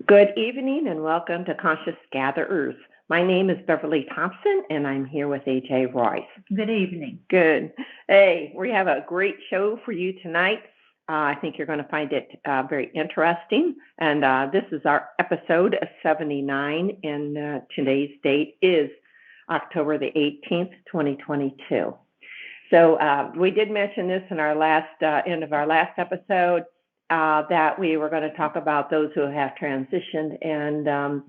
Good evening and welcome to Conscious Gatherers. My name is Beverly Thompson and I'm here with AJ Royce. Good evening. Good. Hey, we have a great show for you tonight. I think you're going to find it very interesting. And this is our episode 79, and today's date is October the 18th, 2022. So we did mention this in our last end of our last episode. That we were going to talk about those who have transitioned and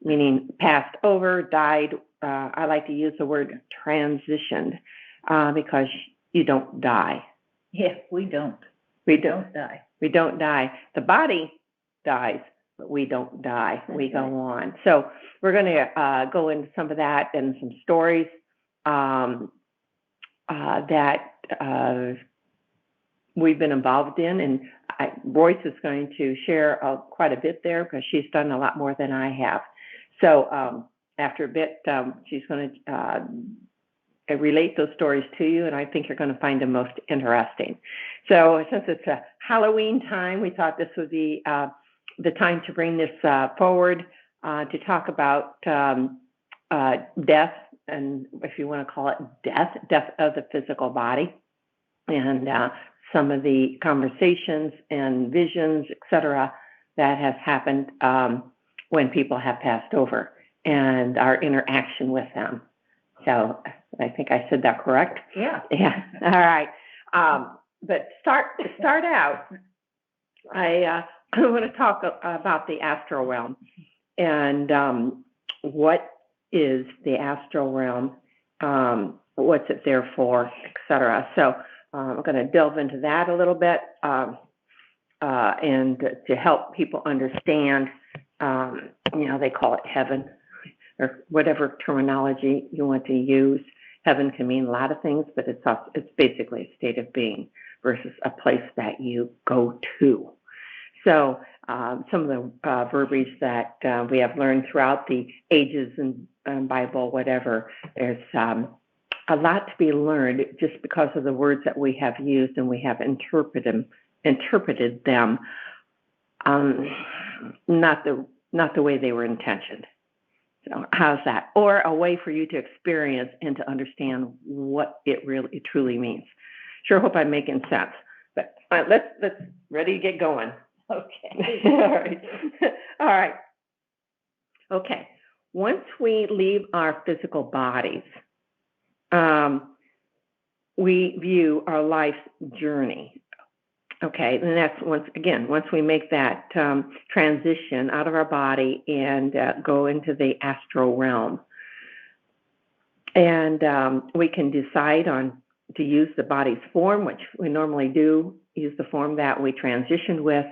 meaning passed over, died. I like to use the word transitioned because you don't die. Yeah, we don't. We don't die. We don't die. The body dies, but we don't die. We go on. So we're going to go into some of that and some stories that we've been involved in, and Royce is going to share quite a bit there because she's done a lot more than I have. So after a bit, she's going to relate those stories to you, and I think you're going to find them most interesting. So since it's a Halloween time, we thought this would be the time to bring this forward to talk about death, and if you want to call it death of the physical body, and some of the conversations and visions, etc., that has happened when people have passed over and our interaction with them. So I think I said that correct? Yeah. Yeah. All right. But to start out, I want to talk about the astral realm and what is the astral realm, what's it there for, etc. So I'm going to delve into that a little bit and to help people understand, they call it heaven or whatever terminology you want to use. Heaven can mean a lot of things, but it's basically a state of being versus a place that you go to. So some of the verbiage that we have learned throughout the ages and Bible, whatever, there's a lot to be learned just because of the words that we have used and we have interpreted them, not the way they were intentioned. So how's that? Or a way for you to experience and to understand what it really truly means. Sure hope I'm making sense. But let's ready to get going. Okay. All right. Okay. Once we leave our physical bodies, we view our life's journey. Okay, and that's once we make that transition out of our body and go into the astral realm. And we can decide on to use the body's form, which we normally do, use the form that we transitioned with,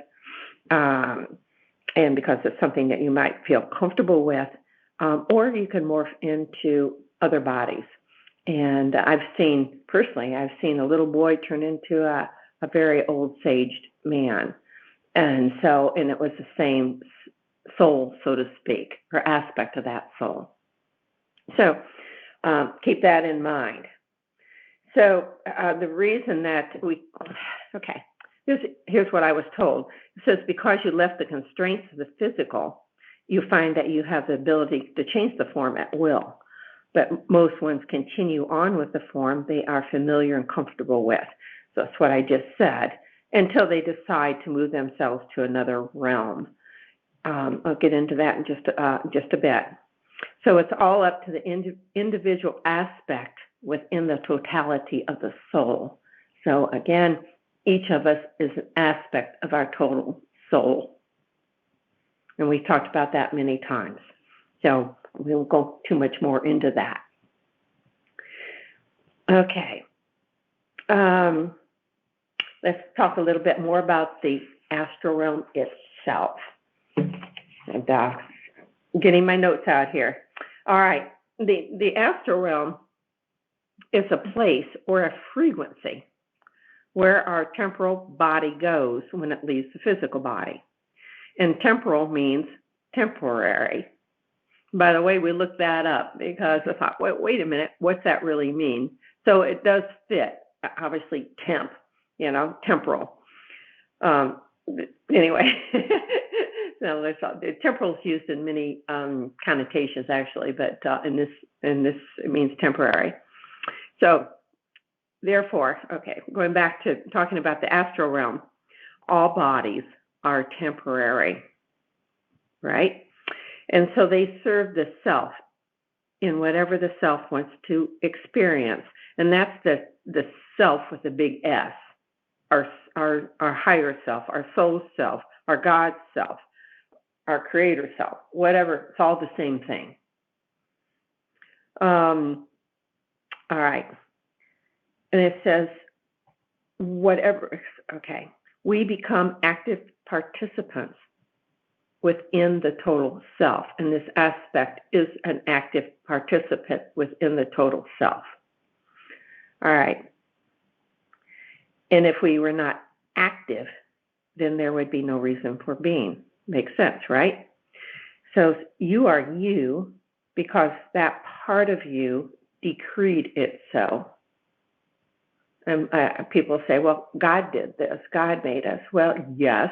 and because it's something that you might feel comfortable with, or you can morph into other bodies. And I've seen a little boy turn into a very old saged man. And it was the same soul, so to speak, or aspect of that soul. So keep that in mind. So the reason that here's what I was told. It says, because you left the constraints of the physical, you find that you have the ability to change the form at will. But most ones continue on with the form they are familiar and comfortable with. So that's what I just said, until they decide to move themselves to another realm. I'll get into that in just a bit. So it's all up to the individual aspect within the totality of the soul. So again, each of us is an aspect of our total soul. And we've talked about that many times. So we won't go too much more into that. Okay. Let's talk a little bit more about the astral realm itself. And getting my notes out here. All right. The astral realm is a place or a frequency where our temporal body goes when it leaves the physical body. And temporal means temporary. By the way, we looked that up because I thought, wait a minute, what's that really mean? So it does fit, obviously, temporal. Anyway, No, temporal is used in many connotations actually, but in this it means temporary. So therefore, okay, going back to talking about the astral realm, all bodies are temporary, right? And so they serve the self in whatever the self wants to experience, and that's the self with a big S, our higher self, our soul self, our God self, our creator self, whatever. It's all the same thing. All right, and it says whatever. Okay, we become active participants within the total self, and this aspect is an active participant within the total self. All right. And if we were not active, then there would be no reason for being. Makes sense, right? So you are you because that part of you decreed it so. And people say, well, God did this. God made us. Well, yes.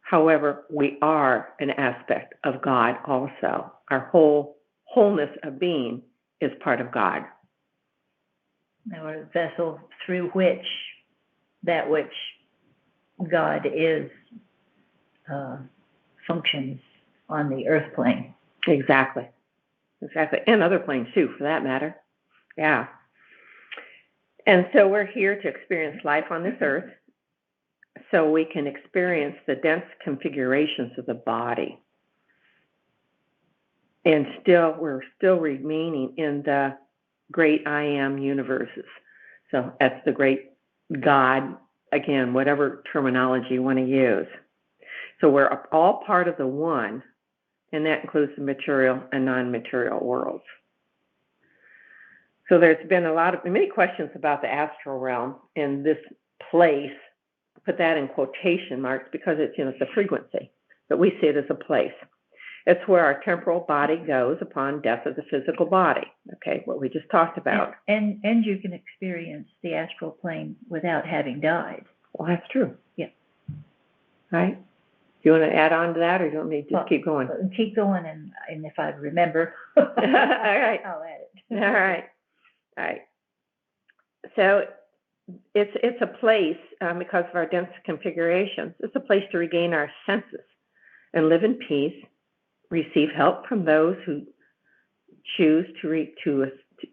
However, we are an aspect of God also. Our wholeness of being is part of God. Or a vessel through which that which God is functions on the earth plane. Exactly. And other planes too, for that matter. Yeah. And so we're here to experience life on this earth so we can experience the dense configurations of the body. And we're still remaining in the great I am universes. So that's the great God, again, whatever terminology you want to use. So we're all part of the one, and that includes the material and non-material worlds. So there's been many questions about the astral realm in this place. Put that in quotation marks because it's a frequency, but we see it as a place. It's where our temporal body goes upon death of the physical body. Okay, what we just talked about. And you can experience the astral plane without having died. Well, that's true. Yeah. Right. Do you want to add on to that, or do you want me to just keep going? Keep going, and if I remember, all right, I'll add it. All right. So it's a place because of our dense configurations. It's a place to regain our senses and live in peace. Receive help from those who choose to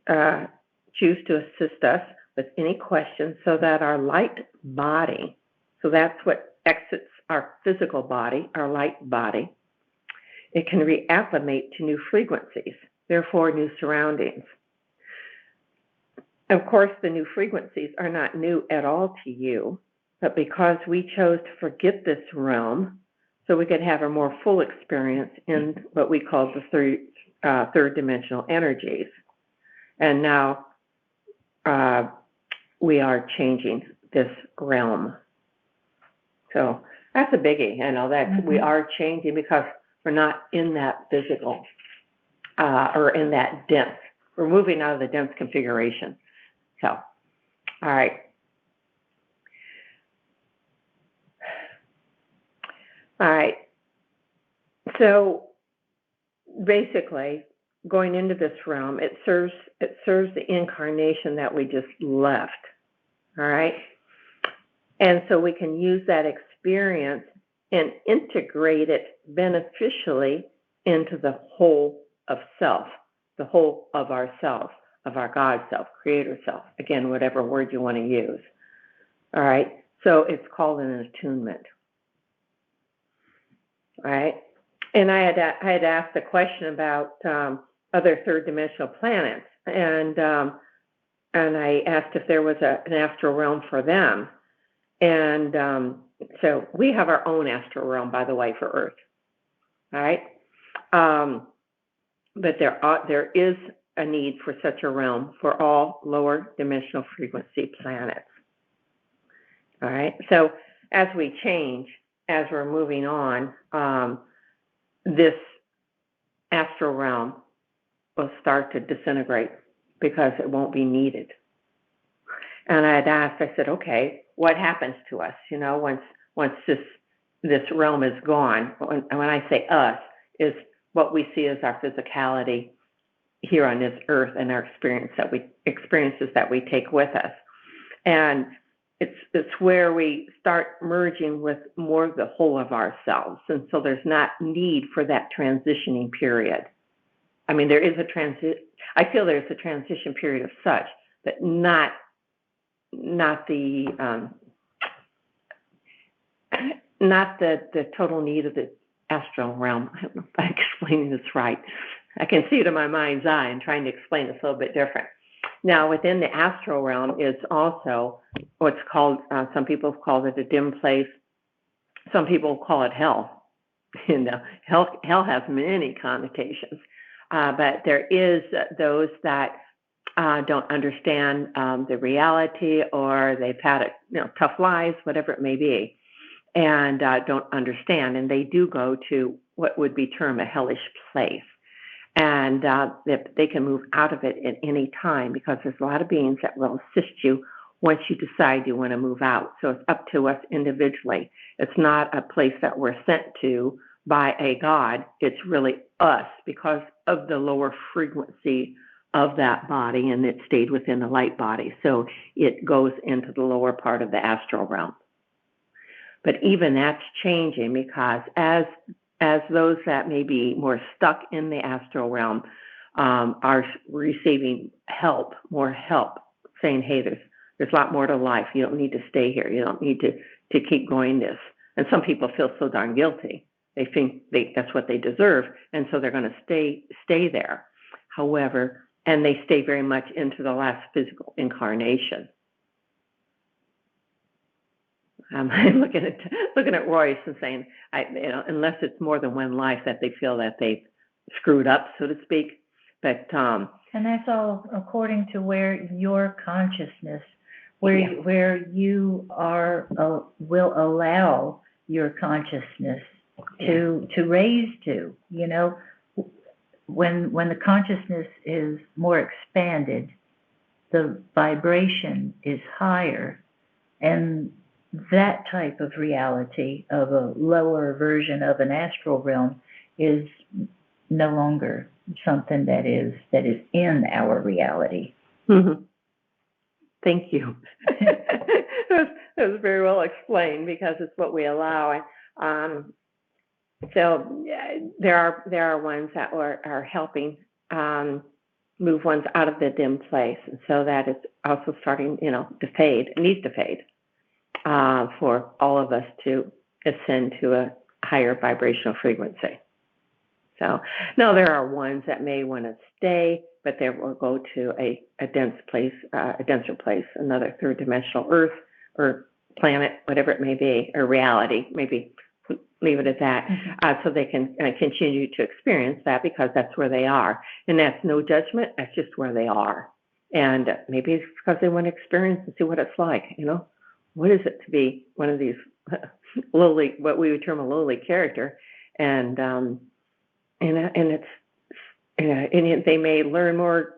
assist us with any questions, so that our light body, so that's what exits our physical body, our light body, it can reacclimate to new frequencies, therefore new surroundings. Of course, the new frequencies are not new at all to you, but because we chose to forget this realm, so we could have a more full experience in what we call the third dimensional energies. And now we are changing this realm. So that's a biggie. I know that we are changing because we're not in that physical or in that dense. We're moving out of the dense configuration. So, all right. All right. So basically, going into this realm, it serves the incarnation that we just left. All right. And so we can use that experience and integrate it beneficially into the whole of self, the whole of ourself, of our God self, creator self. Again, whatever word you want to use. All right. So it's called an attunement. Right, and I had asked a question about other third dimensional planets, and I asked if there was an astral realm for them, and so we have our own astral realm, by the way, for Earth. All right, but there is a need for such a realm for all lower dimensional frequency planets. All right, so as we change, as we're moving on, this astral realm will start to disintegrate because it won't be needed. And I had asked, I said, okay, what happens to us, once this this realm is gone. And when I say us, is what we see as our physicality here on this earth and our experiences that we take with us. And it's where we start merging with more of the whole of ourselves. And so there's not need for that transitioning period. I mean, there is I feel there's a transition period of such, but not the total need of the astral realm. I don't know if I'm explaining this right. I can see it in my mind's eye and trying to explain this a little bit different. Now, within the astral realm is also what's called, some people have called it a dim place. Some people call it hell. Hell has many connotations. But there is those that don't understand the reality, or they've had tough lives, whatever it may be, and don't understand. And they do go to what would be termed a hellish place. And they can move out of it at any time, because there's a lot of beings that will assist you once you decide you want to move out. So it's up to us individually. It's not a place that we're sent to by a god. It's really us, because of the lower frequency of that body, and it stayed within the light body. So it goes into the lower part of the astral realm. But even that's changing, because as those that may be more stuck in the astral realm are receiving more help, saying, hey, there's a lot more to life. You don't need to stay here. You don't need to keep going this. And some people feel so darn guilty. They think that's what they deserve, and so they're going to stay there. However, and they stay very much into the last physical incarnation. I'm looking at Royce and saying, unless it's more than one life that they feel that they've screwed up, so to speak. But and that's all according to where your consciousness, where you are will allow your consciousness to raise to. When the consciousness is more expanded, the vibration is higher, and that type of reality of a lower version of an astral realm is no longer something that is in our reality. Mm-hmm. Thank you. That was very well explained, because it's what we allow. So there are ones that are helping move ones out of the dim place, and so that is also starting, to fade. It needs to fade for all of us to ascend to a higher vibrational frequency. So now there are ones that may want to stay, but they will go to a denser place, another third dimensional Earth or planet, whatever it may be, or reality, maybe leave it at that, so they can continue to experience that, because that's where they are. And that's no judgment, that's just where they are. And maybe it's because they want to experience and see what it's like, what is it to be one of these lowly, what we would term a lowly character, and it's, and they may learn more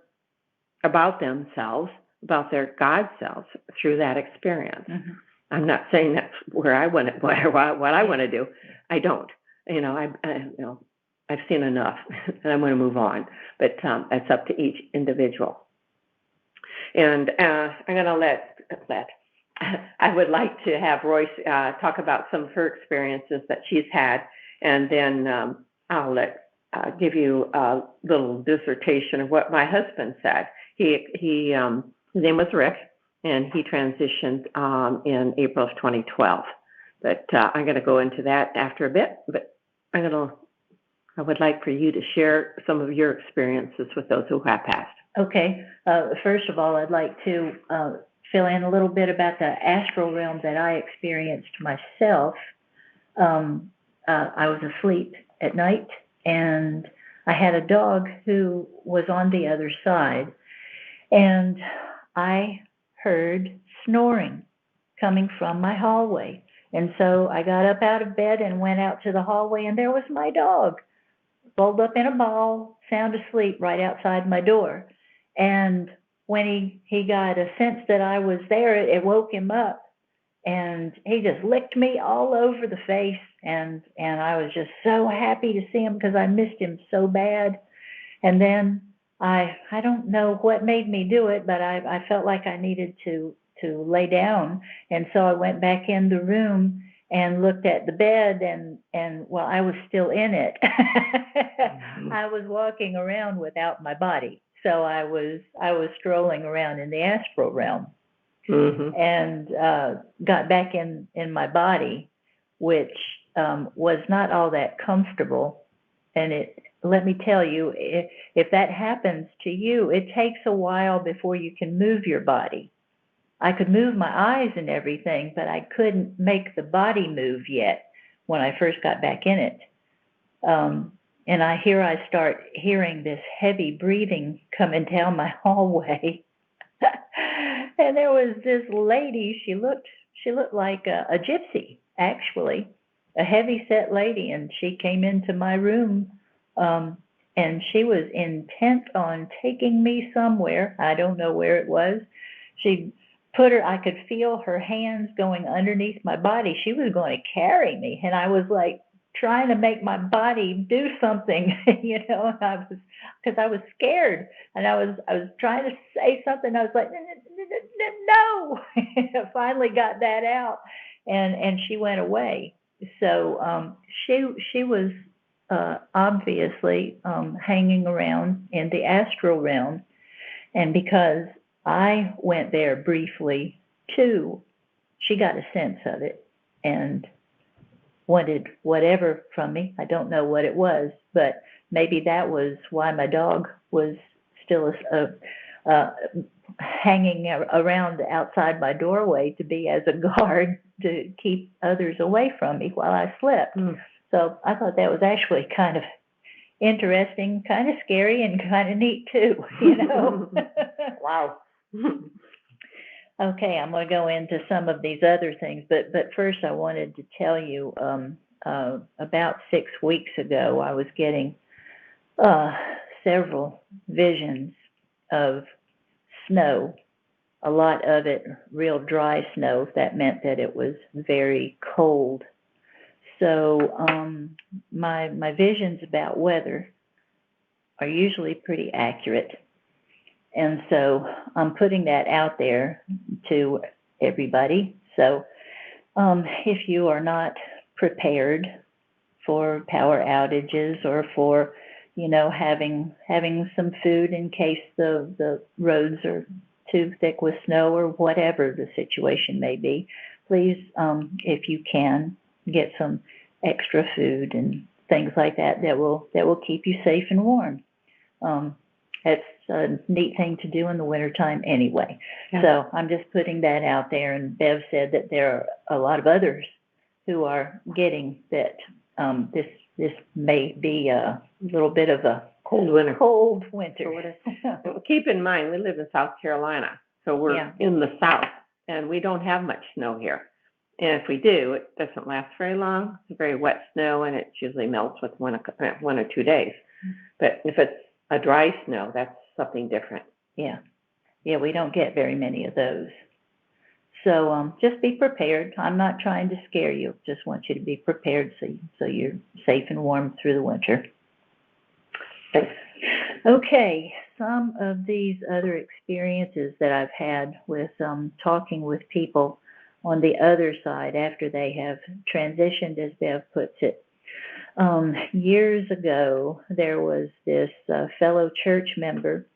about themselves, about their God selves through that experience. Mm-hmm. I'm not saying that's where I want it, what I want to do. I don't. I've seen enough, and I'm going to move on. But it's up to each individual. And I'm going to let. I would like to have Royce talk about some of her experiences that she's had, and then I'll give you a little dissertation of what my husband said. His name was Rick, and he transitioned in April of 2012. But I'm going to go into that after a bit. But I would like for you to share some of your experiences with those who have passed. Okay. First of all, I'd like to fill in a little bit about the astral realm that I experienced myself. I was asleep at night, and I had a dog who was on the other side, and I heard snoring coming from my hallway. And so I got up out of bed and went out to the hallway, and there was my dog, rolled up in a ball, sound asleep right outside my door. And when he got a sense that I was there, it woke him up. and he just licked me all over the face, and I was just so happy to see him because I missed him so bad. And then I don't know what made me do it, but I felt like I needed to lay down, and so I went back in the room and looked at the bed, and well, I was still in it. I was walking around without my body, so I was strolling around in the astral realm, and got back in my body, which was not all that comfortable. And it, let me tell you, if that happens to you, it takes a while before you can move your body. I could move my eyes and everything, but I couldn't make the body move yet when I first got back in it. And I start hearing this heavy breathing coming down my hallway. And there was this lady, she looked like a gypsy, actually, a heavy set lady, and she came into my room, and she was intent on taking me somewhere. I don't know where it was. She I could feel her hands going underneath my body. She was going to carry me, and I was like trying to make my body do something, and because I was scared, and I was trying to say something. I was like, no. I finally got that out, and she went away. So she was obviously hanging around in the astral realm, and because I went there briefly too, she got a sense of it and wanted whatever from me. I don't know what it was, but maybe that was why my dog was still hanging around outside my doorway, to be as a guard to keep others away from me while I slept. So I thought that was actually kind of interesting, kind of scary, and kind of neat too, Wow. Okay, I'm going to go into some of these other things, but first I wanted to tell you, about 6 weeks ago, I was getting several visions of snow, a lot of it real dry snow. That meant that it was very cold. So my visions about weather are usually pretty accurate. And so I'm putting that out there to everybody. So if you are not prepared for power outages, or for, having some food in case the roads are too thick with snow, or whatever the situation may be, please, if you can, get some extra food and things like that will keep you safe and warm. It's a neat thing to do in the wintertime anyway. Yeah. So I'm just putting that out there. And Bev said that there are a lot of others who are getting that. This may be a little bit of a cold winter. So keep in mind, we live in South Carolina, so we're in the South, and we don't have much snow here. And if we do, it doesn't last very long. It's very wet snow, and it usually melts with 1 or 2 days. But if it's a dry snow, that's something different. Yeah, we don't get very many of those. So just be prepared. I'm not trying to scare you. Just want you to be prepared so you're safe and warm through the winter. Thanks. Okay, some of these other experiences that I've had with talking with people on the other side after they have transitioned, as Bev puts it. Years ago, there was this fellow church member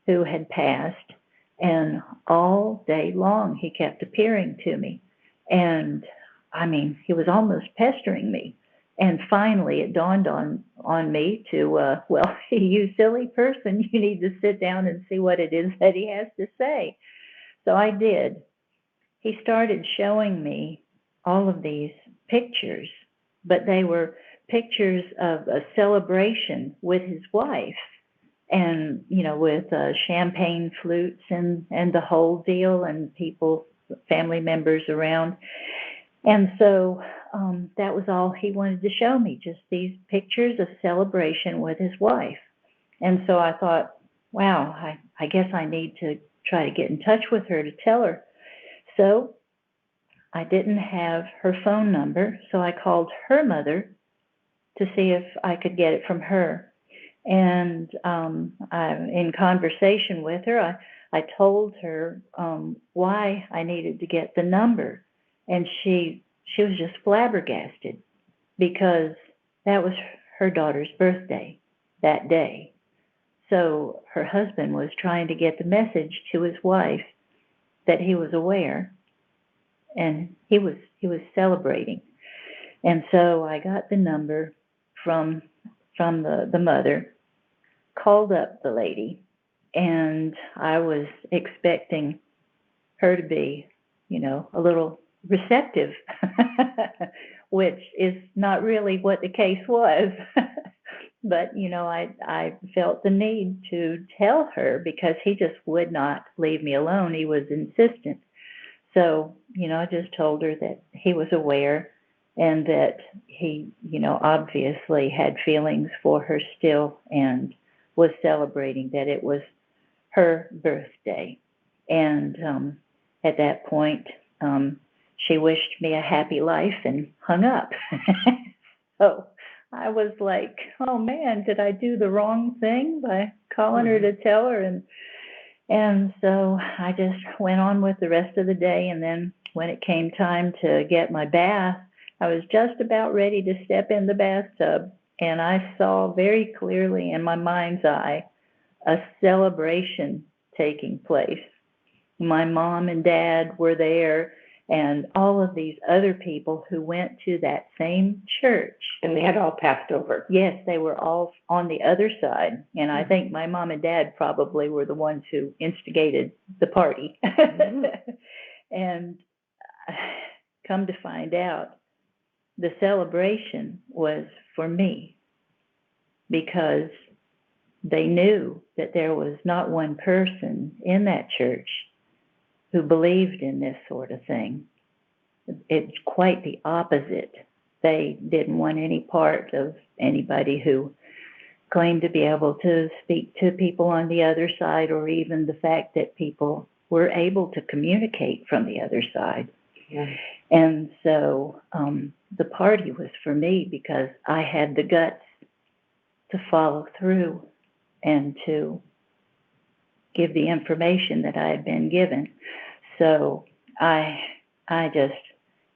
who had passed, and all day long he kept appearing to me. And I mean, he was almost pestering me. And finally it dawned on me to, well, you silly person, you need to sit down and see what it is that he has to say. So I did. He started showing me all of these pictures, but they were pictures of a celebration with his wife, and with champagne flutes and the whole deal, and family members around. And so that was all he wanted to show me, just these pictures of celebration with his wife. And so I thought, wow, I guess I need to try to get in touch with her to tell her. So I didn't have her phone number, so I called her mother to see if I could get it from her. And in conversation with her, I told her why I needed to get the number, and she was just flabbergasted because that was her daughter's birthday that day. So her husband was trying to get the message to his wife that he was aware, and he was celebrating. And so I got the number from the mother, called up the lady, and I was expecting her to be, a little receptive, which is not really what the case was. But, I felt the need to tell her because he just would not leave me alone. He was insistent. So, I just told her that he was aware and that he, obviously had feelings for her still and was celebrating that it was her birthday. And at that point, she wished me a happy life and hung up. So I was like, oh man, did I do the wrong thing by calling her to tell her? And so I just went on with the rest of the day. And then when it came time to get my bath, I was just about ready to step in the bathtub, and I saw very clearly in my mind's eye a celebration taking place. My mom and dad were there, and all of these other people who went to that same church. And they had all passed over. Yes, they were all on the other side. And I think my mom and dad probably were the ones who instigated the party. And come to find out, the celebration was for me because they knew that there was not one person in that church who believed in this sort of thing. It's quite the opposite. They didn't want any part of anybody who claimed to be able to speak to people on the other side, or even the fact that people were able to communicate from the other side. Yeah. And so the party was for me because I had the guts to follow through and to give the information that I had been given. So I just,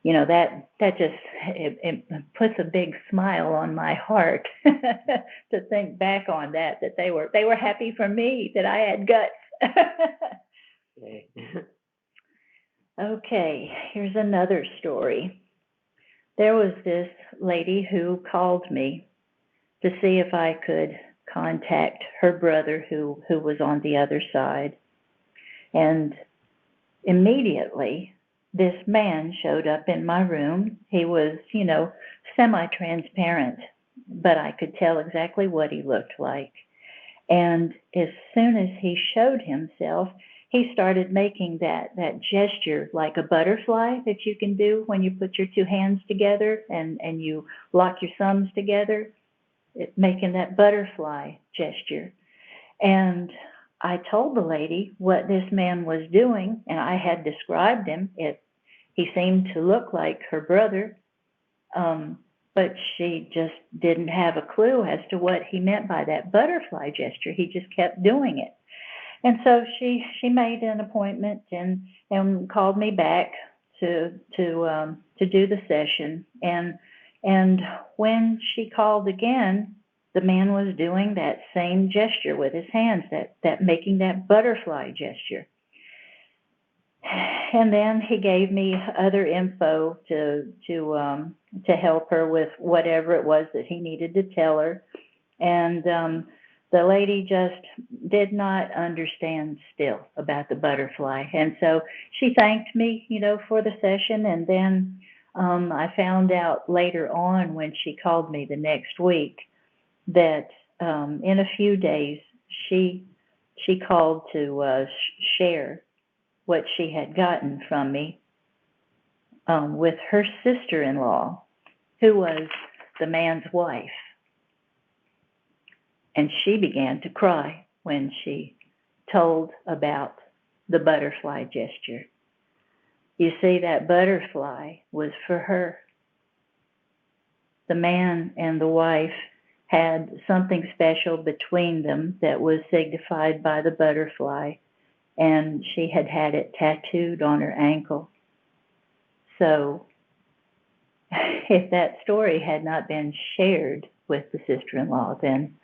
that just, it puts a big smile on my heart to think back on that they were happy for me, that I had guts. Okay, here's another story. There was this lady who called me to see if I could contact her brother who was on the other side. And immediately, this man showed up in my room. He was, semi-transparent, but I could tell exactly what he looked like. And as soon as he showed himself, he started making that gesture like a butterfly that you can do when you put your two hands together and you lock your thumbs together, making that butterfly gesture. And I told the lady what this man was doing, and I had described him. He seemed to look like her brother, but she just didn't have a clue as to what he meant by that butterfly gesture. He just kept doing it. And so she made an appointment and called me back to do the session. And when she called again, the man was doing that same gesture with his hands, that making that butterfly gesture. And then he gave me other info to help her with whatever it was that he needed to tell her. And the lady just did not understand still about the butterfly. And so she thanked me, for the session. And then I found out later on when she called me the next week that in a few days she called to share what she had gotten from me with her sister-in-law, who was the man's wife. And she began to cry when she told about the butterfly gesture. You see, that butterfly was for her. The man and the wife had something special between them that was signified by the butterfly, and she had had it tattooed on her ankle. So if that story had not been shared with the sister-in-law, then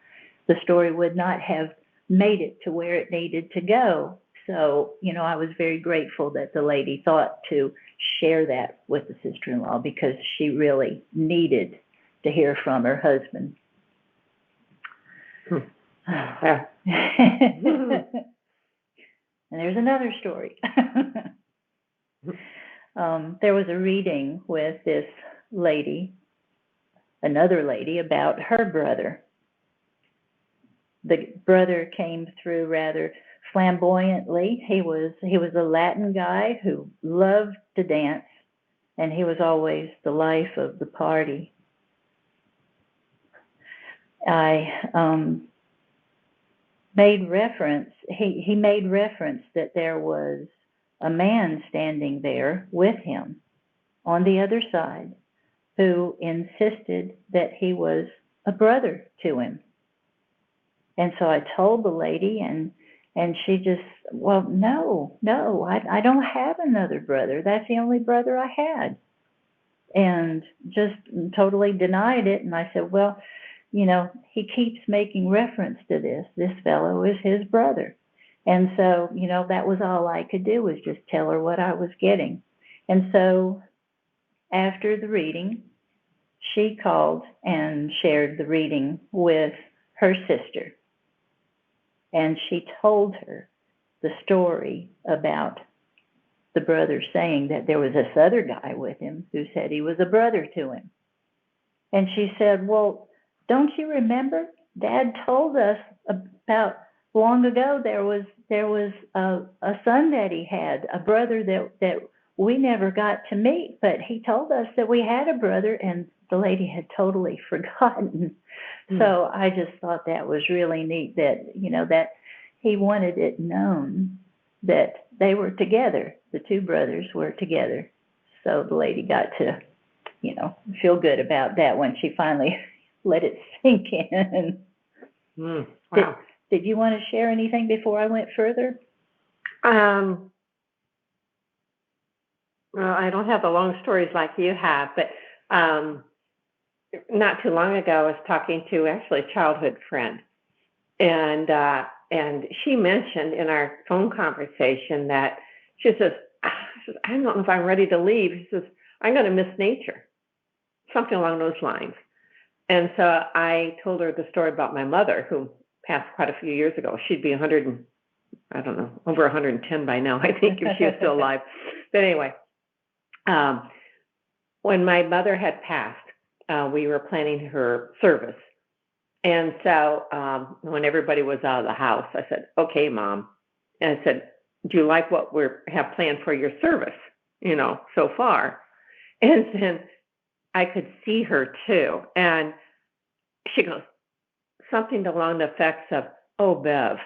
the story would not have made it to where it needed to go. So, I was very grateful that the lady thought to share that with the sister-in-law, because she really needed to hear from her husband. Yeah. And there's another story. There was a reading with this lady, another lady, about her brother. The brother came through rather flamboyantly. He was a Latin guy who loved to dance, and he was always the life of the party. I made reference, he made reference that there was a man standing there with him on the other side who insisted that he was a brother to him. And so I told the lady, and she just, well, no, I don't have another brother. That's the only brother I had. And just totally denied it. And I said, well, he keeps making reference to this. This fellow is his brother. And so, that was all I could do, was just tell her what I was getting. And so after the reading, she called and shared the reading with her sister. And she told her the story about the brother saying that there was this other guy with him who said he was a brother to him. And she said, well, don't you remember? Dad told us about long ago there was a son that he had, a brother that we never got to meet, but he told us that we had a brother, and the lady had totally forgotten. So I just thought that was really neat that, that he wanted it known that they were together. The two brothers were together. So the lady got to, feel good about that when she finally let it sink in. Wow. Did you want to share anything before I went further? Well, I don't have the long stories like you have, but not too long ago, I was talking to actually a childhood friend, and she mentioned in our phone conversation that she says, I don't know if I'm ready to leave. She says, I'm going to miss nature, something along those lines. And so I told her the story about my mother, who passed quite a few years ago. She'd be over 110 by now, I think, if she was still alive. But anyway, when my mother had passed, we were planning her service. And so when everybody was out of the house, I said, okay, Mom. And I said, do you like what we have planned for your service, so far? And then I could see her too. And she goes, something along the effects of, oh, Bev,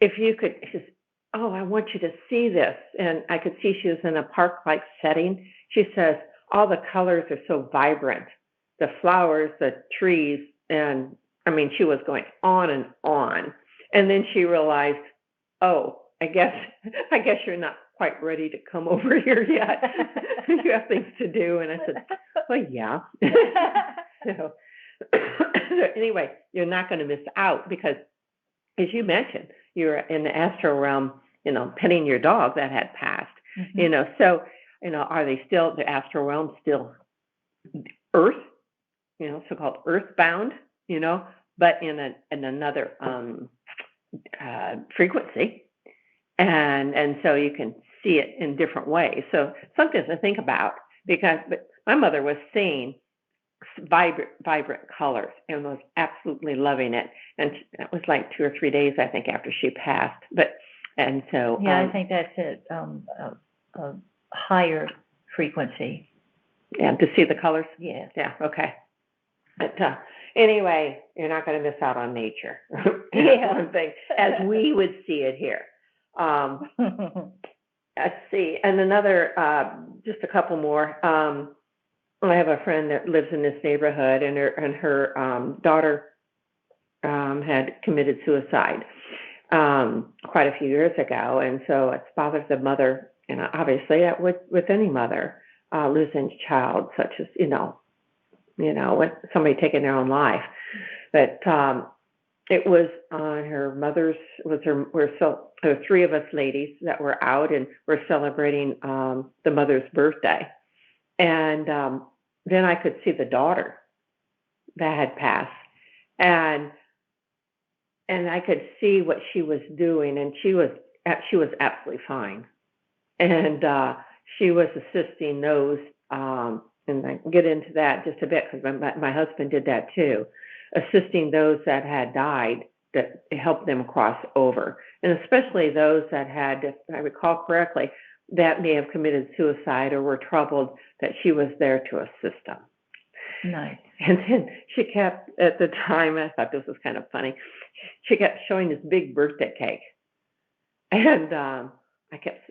if you could, she says, oh, I want you to see this. And I could see she was in a park-like setting. She says, all the colors are so vibrant, the flowers, the trees, and she was going on and on. And then she realized, oh, I guess you're not quite ready to come over here yet. You have things to do. And I said, well, yeah. So anyway, you're not going to miss out because, as you mentioned, you're in the astral realm, petting your dog that had passed. Mm-hmm. So, are they still, the astral realm still Earth, so-called earthbound, but in another frequency. And so you can see it in different ways. So something to think about, because my mother was seeing vibrant colors and was absolutely loving it. And that was like 2 or 3 days, I think, after she passed. I think that's a higher frequency. Yeah, to see the colors? Yes. Yeah, okay. But anyway, you're not going to miss out on nature. Yeah. One thing, as we would see it here. let's see, and another, just a couple more. I have a friend that lives in this neighborhood, and her daughter had committed suicide quite a few years ago, and so it's bothered the mother, and obviously that would with any mother losing a child, such as with somebody taking their own life. But it was on her mother's. There were three of us ladies that were out, and we're celebrating the mother's birthday, and then I could see the daughter that had passed, and I could see what she was doing, and she was absolutely fine, and she was assisting those, and I can get into that just a bit because my husband did that too, assisting those that had died, that helped them cross over, and especially those that had, if I recall correctly, that may have committed suicide or were troubled, that she was there to assist them. Nice. And then she kept, at the time, I thought this was kind of funny, she kept showing this big birthday cake. And I kept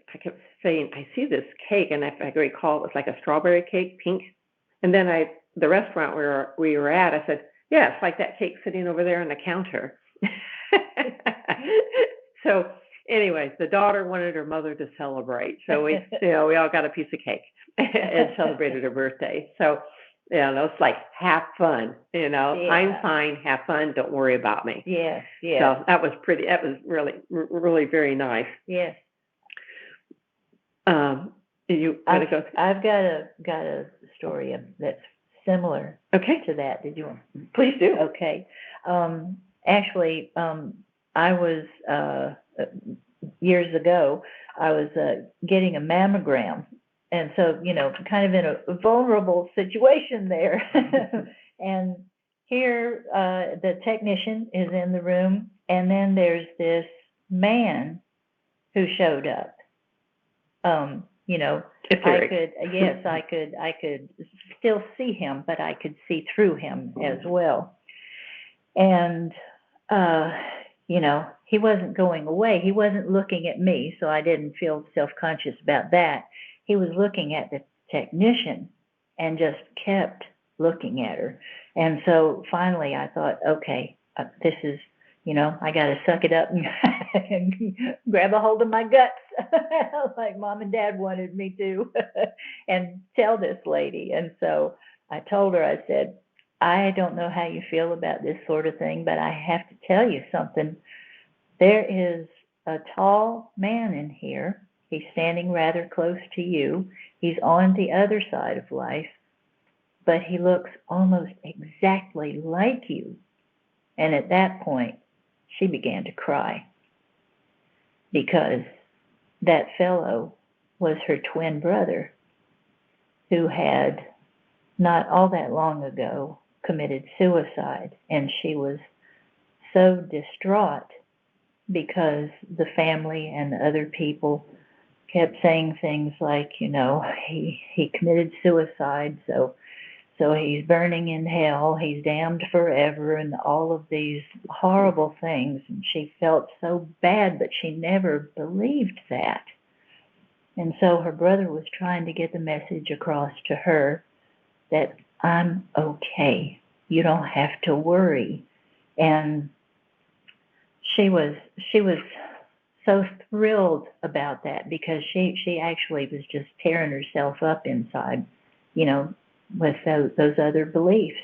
saying, I see this cake, and if I recall, it was like a strawberry cake, pink. And then the restaurant where we were at, I said, yeah, it's like that cake sitting over there on the counter. So anyways, the daughter wanted her mother to celebrate. So we all got a piece of cake and celebrated her birthday. So, it's like, have fun, Yeah. I'm fine, have fun, don't worry about me. Yes. So that was really, really very nice. Yes. You want to go? I've got a story that's similar Okay. to that. Did you want? Please do. Okay. Actually, I was years ago. I was getting a mammogram. And so, kind of in a vulnerable situation there. And here, the technician is in the room, and then there's this man who showed up. I could still see him, but I could see through him as well. And, he wasn't going away. He wasn't looking at me, so I didn't feel self-conscious about that. He was looking at the technician and just kept looking at her. And so finally I thought, okay, this is, I got to suck it up and grab a hold of my guts like Mom and Dad wanted me to and tell this lady. And so I told her, I said, I don't know how you feel about this sort of thing, but I have to tell you something. There is a tall man in here. He's standing rather close to you. He's on the other side of life, but he looks almost exactly like you. And at that point, she began to cry because that fellow was her twin brother who had, not all that long ago, committed suicide. And she was so distraught because the family and the other people kept saying things like, he committed suicide, so he's burning in hell, he's damned forever, and all of these horrible things. And she felt so bad, but she never believed that. And so her brother was trying to get the message across to her that I'm okay. You don't have to worry. And she was so thrilled about that because she actually was just tearing herself up inside, with those other beliefs.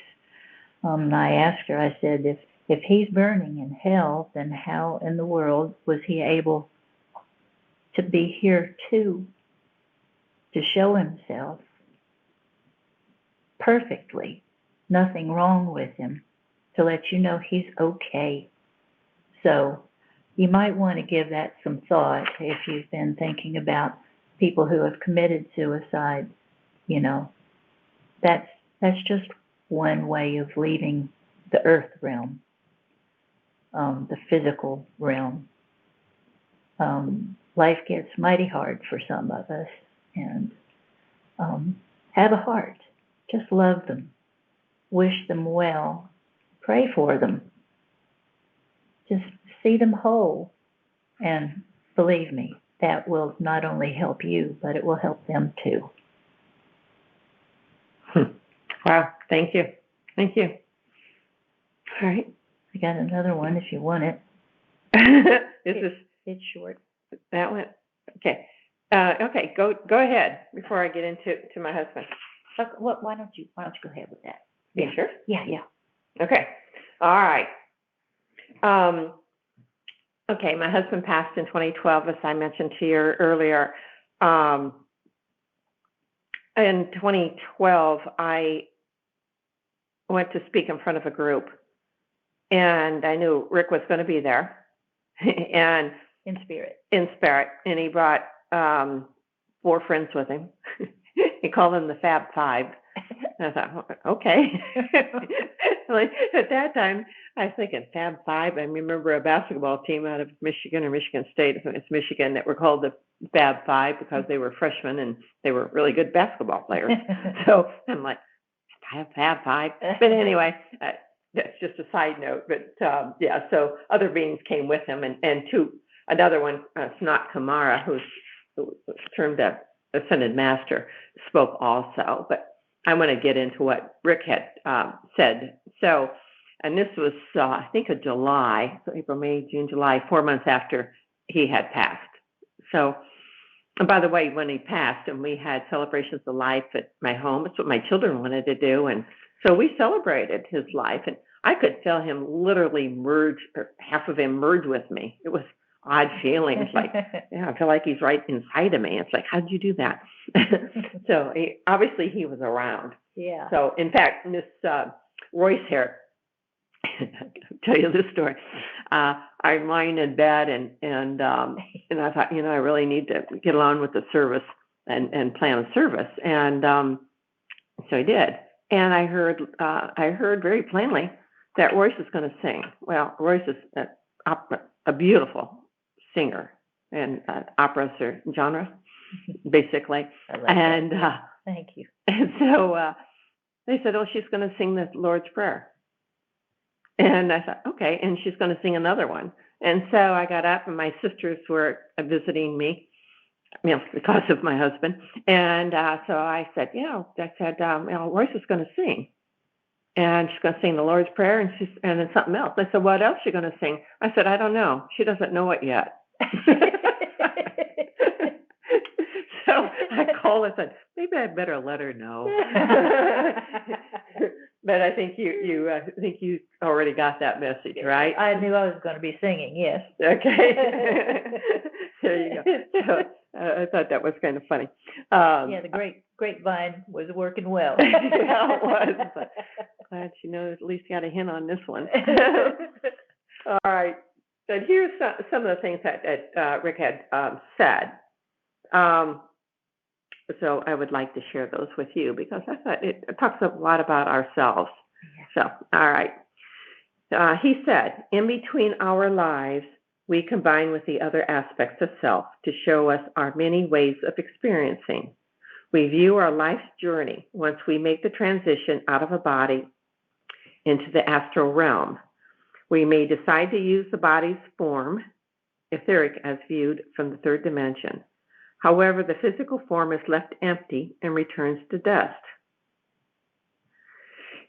And I asked her, I said, if he's burning in hell, then how in the world was he able to be here too, to show himself perfectly, nothing wrong with him, to let you know he's okay. So you might want to give that some thought if you've been thinking about people who have committed suicide. That's just one way of leaving the earth realm, the physical realm. Life gets mighty hard for some of us, and have a heart. Just love them, wish them well, pray for them. Just see them whole, and believe me, that will not only help you, but it will help them too. Wow, thank you. Thank you. All right. I got another one if you want it. It's short. That one? Okay. Okay, go ahead before I get into my husband. Why don't you go ahead with that? Yeah, sure? Yeah. Okay. All right. Okay, my husband passed in 2012, as I mentioned to you earlier. In 2012, I went to speak in front of a group, and I knew Rick was going to be there, and in spirit, and he brought 4 friends with him. He called them the Fab Five. And I thought, okay. Like, at that time, I was thinking Fab Five. I remember a basketball team out of Michigan or Michigan State, I think it's Michigan, that were called the Fab Five because they were freshmen and they were really good basketball players. So I'm like, Fab Five. But anyway, that's just a side note. But yeah, so other beings came with him, and another one, Snot Kamara, who was termed a Ascended Master, spoke also. But I want to get into what Rick had said. So, and this was, I think, July, so April, May, June, July, 4 months after he had passed. So, and by the way, when he passed, and we had celebrations of life at my home, it's what my children wanted to do. And so we celebrated his life, and I could feel him literally merge, or half of him merge with me. It was odd feelings, like, yeah, I feel like he's right inside of me. It's like, how'd you do that? So obviously he was around. Yeah. So in fact, Miss Royce here, I'll tell you this story. I'm lying in bed, and I thought, I really need to get along with the service and plan a service, and so I did. And I heard very plainly that Royce was going to sing. Well, Royce is a beautiful singer, and operas are genre, basically. And thank you. And so they said, "Oh, she's going to sing the Lord's Prayer." And I thought, okay, and she's going to sing another one. And so I got up, and my sisters were visiting me, because of my husband. And so I said, Royce is going to sing. And she's going to sing the Lord's Prayer, and then something else. I said, what else is she going to sing? I said, I don't know. She doesn't know it yet. So I called and said, maybe I better let her know. But I think you already got that message, right? I knew I was going to be singing, yes. Okay. There you go. So, I thought that was kind of funny. Yeah, the grapevine was working well. Yeah, it was. But glad at least got a hint on this one. All right. But here's some of the things that Rick had said. So I would like to share those with you, because I thought it talks a lot about ourselves. So, all right. He said, in between our lives, we combine with the other aspects of self to show us our many ways of experiencing. We view our life's journey once we make the transition out of a body into the astral realm. We may decide to use the body's form, etheric, as viewed from the third dimension. However, the physical form is left empty and returns to dust.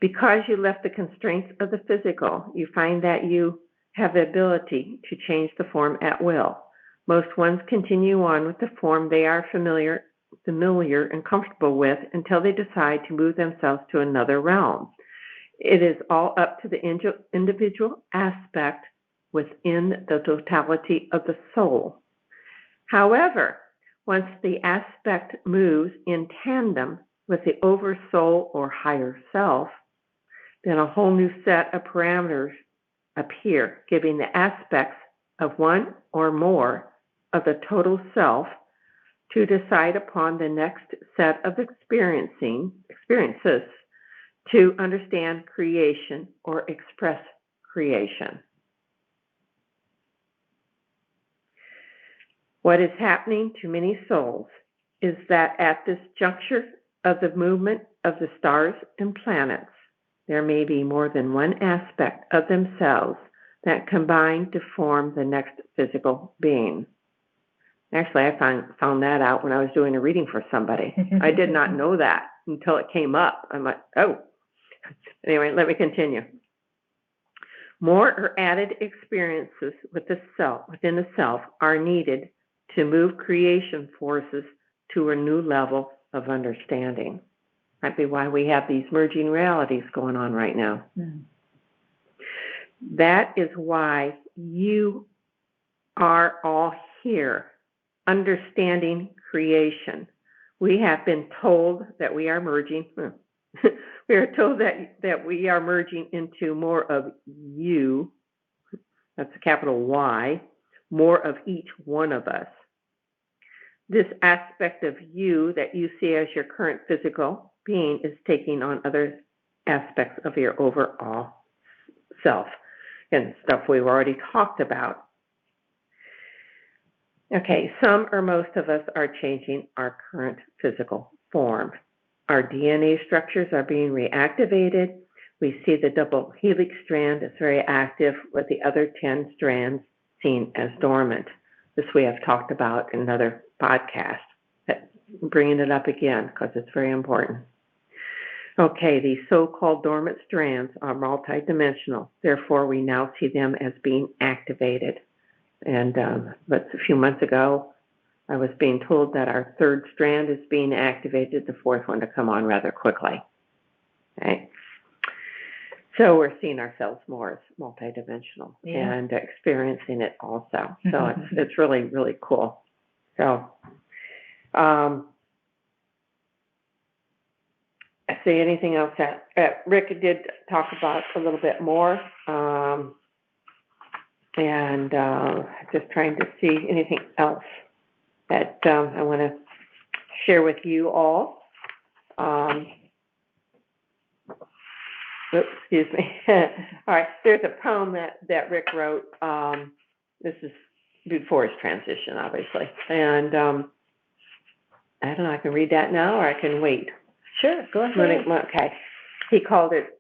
Because you left the constraints of the physical, you find that you have the ability to change the form at will. Most ones continue on with the form they are familiar and comfortable with until they decide to move themselves to another realm. It is all up to the individual aspect within the totality of the soul. However, once the aspect moves in tandem with the oversoul or higher self, then a whole new set of parameters appear, giving the aspects of one or more of the total self to decide upon the next set of experiences to understand creation or express creation. What is happening to many souls is that at this juncture of the movement of the stars and planets, there may be more than one aspect of themselves that combine to form the next physical being. Actually, I found that out when I was doing a reading for somebody. I did not know that until it came up. I'm like, oh. Anyway, let me continue. More or added experiences within the self are needed to move creation forces to a new level of understanding. Might be why we have these merging realities going on right now. Mm. That is why you are all here, understanding creation. We have been told that we are merging. We are told that we are merging into more of you, that's a capital Y, more of each one of us. This aspect of you that you see as your current physical being is taking on other aspects of your overall self and stuff we've already talked about. Okay, some or most of us are changing our current physical form. Our DNA structures are being reactivated. We see the double helix strand is very active, with the other 10 strands seen as dormant. This we have talked about in another podcast. Bringing it up again because it's very important. Okay, these so-called dormant strands are multidimensional. Therefore, we now see them as being activated. And but a few months ago, I was being told that our third strand is being activated, the fourth one to come on rather quickly. Okay. So we're seeing ourselves more as multidimensional and experiencing it also. So it's really, really cool. So see anything else that Rick did talk about a little bit more. And just trying to see anything else that I want to share with you all. Oops, excuse me. All right, there's a poem that Rick wrote. This is before his transition, obviously. And I don't know, I can read that now or I can wait. Sure, go ahead. Okay. He called it,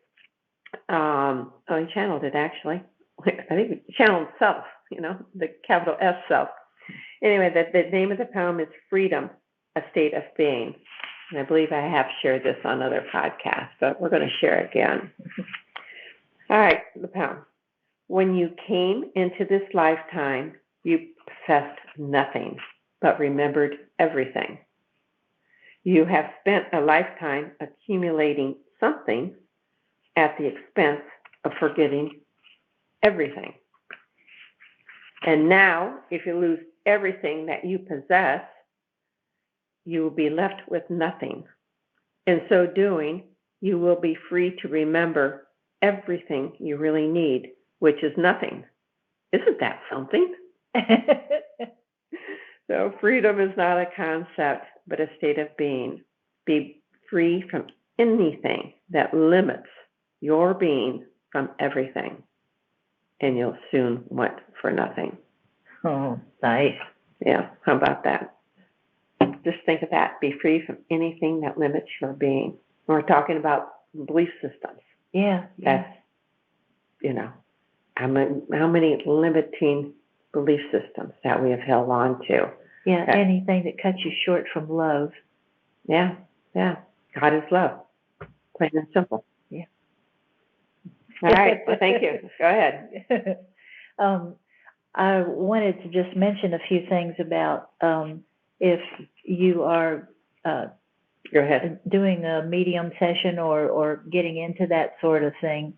he channeled it actually. I think he channeled self, the capital S self. Anyway, the name of the poem is Freedom, a State of Being. And I believe I have shared this on other podcasts, but we're going to share it again. All right, the poem. When you came into this lifetime, you possessed nothing, but remembered everything. You have spent a lifetime accumulating something at the expense of forgetting everything. And now, if you lose everything that you possess, you will be left with nothing. In so doing, you will be free to remember everything you really need, which is nothing. Isn't that something? So freedom is not a concept, but a state of being. Be free from anything that limits your being from everything, and you'll soon want for nothing. Oh, nice. Yeah, how about that? Just think of that. Be free from anything that limits your being. We're talking about belief systems. Yeah. That's, how many limiting belief systems that we have held on to. Yeah, anything that cuts you short from love. Yeah. God is love. Plain and simple. Yeah. All right. Well, thank you. Go ahead. I wanted to just mention a few things about if you are Go ahead. doing a medium session or getting into that sort of thing.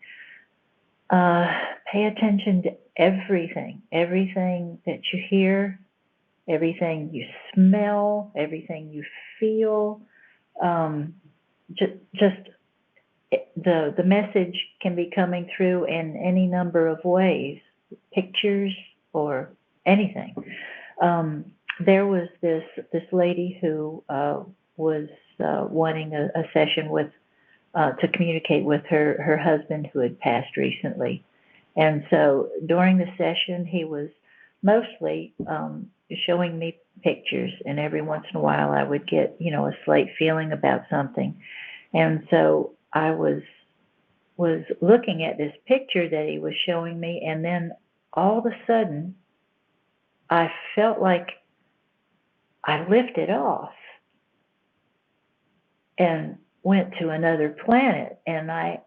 Pay attention to everything that you hear, everything you smell, everything you feel. Just the message can be coming through in any number of ways, pictures or anything. There was this lady who was wanting a session with to communicate with her husband who had passed recently. And so during the session, he was mostly showing me pictures, and every once in a while I would get, a slight feeling about something. And so I was looking at this picture that he was showing me, and then all of a sudden I felt like I lifted off and went to another planet. And I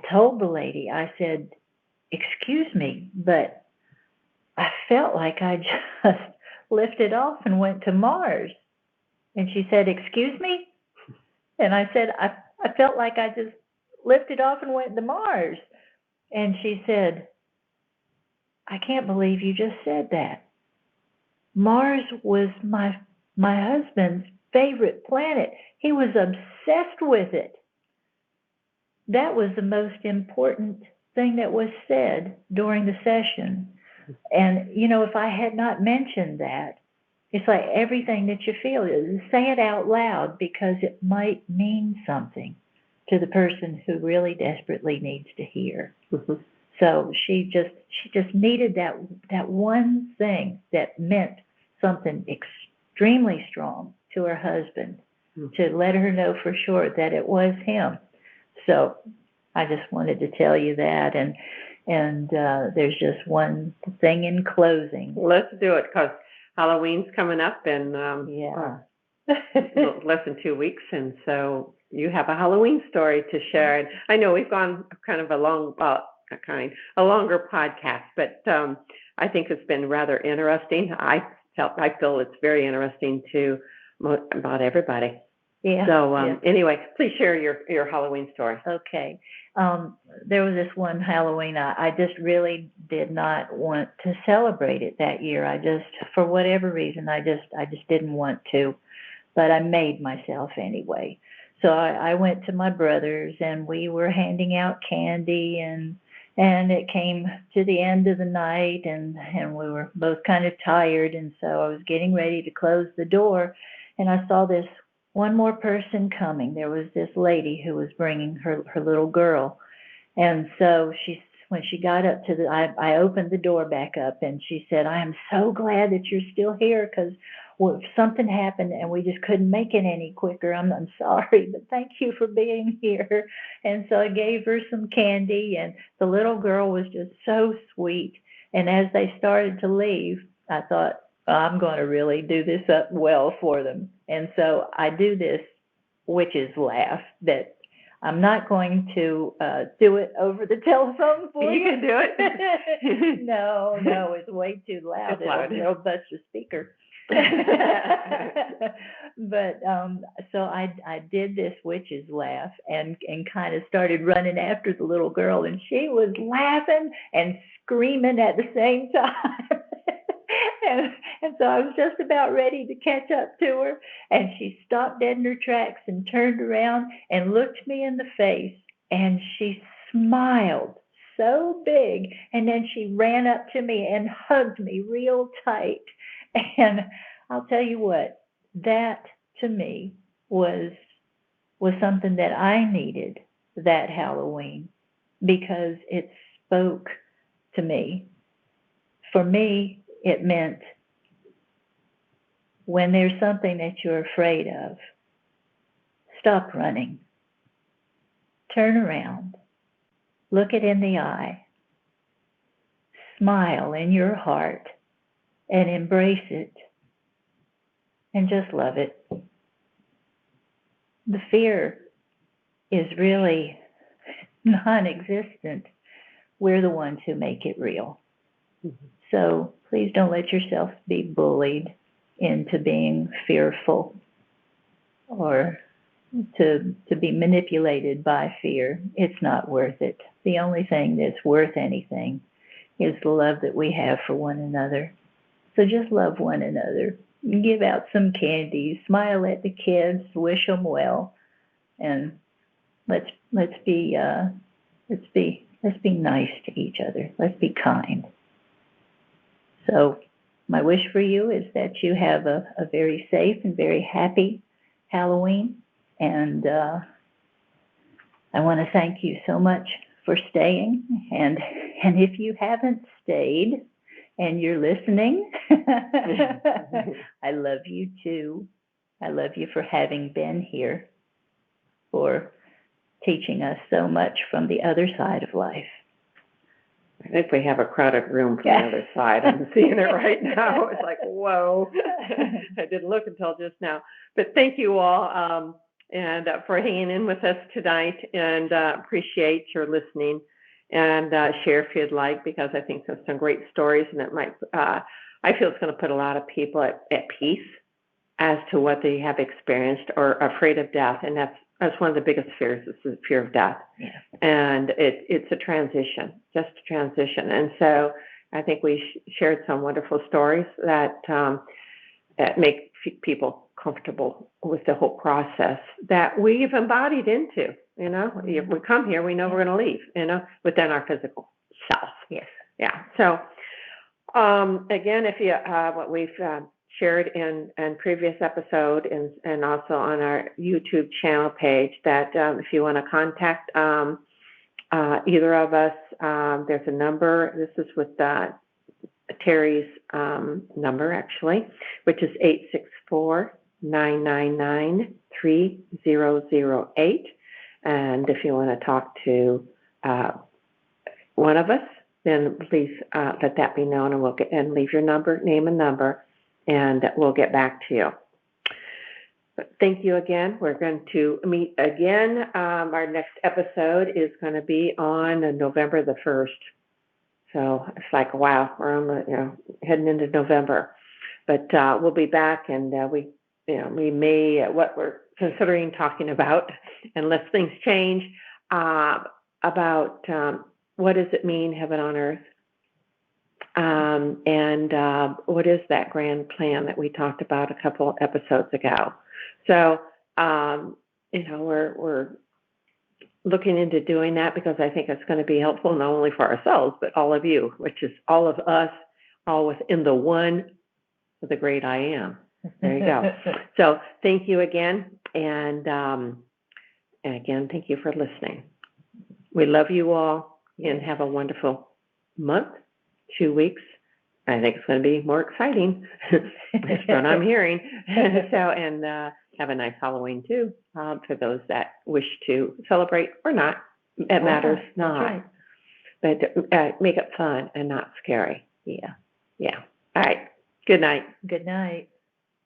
told the lady, I said, excuse me, but I felt like I just lifted off and went to Mars. And she said, excuse me? And I said, I felt like I just lifted off and went to Mars. And she said, I can't believe you just said that. Mars was my husband's favorite planet. He was obsessed with it. That was the most important thing that was said during the session. And, you know, if I had not mentioned that, it's like everything that you feel, say it out loud, because it might mean something to the person who really desperately needs to hear. Mm-hmm. So she just needed that one thing that meant something extremely strong to her husband, to let her know for sure that it was him. So I just wanted to tell you that, and there's just one thing in closing. Let's do it, because Halloween's coming up in less than 2 weeks, and so you have a Halloween story to share. And I know we've gone kind of a longer podcast, but I think it's been rather interesting. I feel it's very interesting to about everybody. Yeah. So anyway, please share your Halloween story. Okay. There was this one Halloween, I just really did not want to celebrate it that year. I just, for whatever reason, I just didn't want to, but I made myself anyway. So I went to my brother's, and we were handing out candy, and it came to the end of the night, and we were both kind of tired, and so I was getting ready to close the door, and I saw this one more person coming. There was this lady who was bringing her little girl. And so when she got up to I opened the door back up, and she said, I am so glad that you're still here, because something happened and we just couldn't make it any quicker. I'm sorry, but thank you for being here. And so I gave her some candy, and the little girl was just so sweet. And as they started to leave, I thought, I'm going to really do this up well for them. And so I do this witch's laugh that I'm not going to do it over the telephone for you. You can do it. No, it's way too loud. It'll bust the speaker. But so I did this witch's laugh and kind of started running after the little girl, and she was laughing and screaming at the same time. And so I was just about ready to catch up to her, and she stopped dead in her tracks and turned around and looked me in the face, and she smiled so big, and then she ran up to me and hugged me real tight. And I'll tell you what, that to me was something that I needed that Halloween, because it spoke to me. For me, it meant when there's something that you're afraid of, stop running. Turn around. Look it in the eye. Smile in your heart and embrace it. And just love it. The fear is really non-existent. We're the ones who make it real. Mm-hmm. So please don't let yourself be bullied into being fearful or to be manipulated by fear. It's not worth it. The only thing that's worth anything is the love that we have for one another. So just love one another. Give out some candy, smile at the kids, wish them well, and let's be nice to each other. Let's be kind. So my wish for you is that you have a very safe and very happy Halloween. And I want to thank you so much for staying. And if you haven't stayed and you're listening, I love you too. I love you for having been here, for teaching us so much from the other side of life. think we have a crowded room from the other side. I'm seeing it right now. It's like, whoa. I didn't look until just now. But thank you all and for hanging in with us tonight, and appreciate your listening. And share if you'd like, because I think there's some great stories, and it might, I feel it's going to put a lot of people at peace as to what they have experienced or afraid of death. And that's one of the biggest fears, is the fear of death. Yeah. And it's a transition, just a transition. And so I think we shared some wonderful stories that make people comfortable with the whole process that we've embodied into. If we come here, we know we're going to leave, within our physical self. Yes. Yeah. So, again, if you, what we've shared in previous episode and also on our YouTube channel page, that if you want to contact either of us, there's a number. This is with Terry's number, actually, which is 864-999-3008. And if you want to talk to one of us, then please let that be known, and and leave your name and number, and we'll get back to you. But thank you again. We're going to meet again. Our next episode is going to be on November the 1st. So it's like, wow, we're on heading into November. But we'll be back, and we may, what we're considering talking about, unless things change, about what does it mean, heaven on earth? And what is that grand plan that we talked about a couple episodes ago? So, we're looking into doing that, because I think it's going to be helpful not only for ourselves, but all of you, which is all of us, all within the one of the great I am. There you go. So thank you again. And again, thank you for listening. We love you all, and have a wonderful month, 2 weeks. I think it's going to be more exciting. That's what I'm hearing. And have a nice Halloween too, for those that wish to celebrate or not. It matters not. Right. But make it fun and not scary. Yeah. All right. Good night. Good night.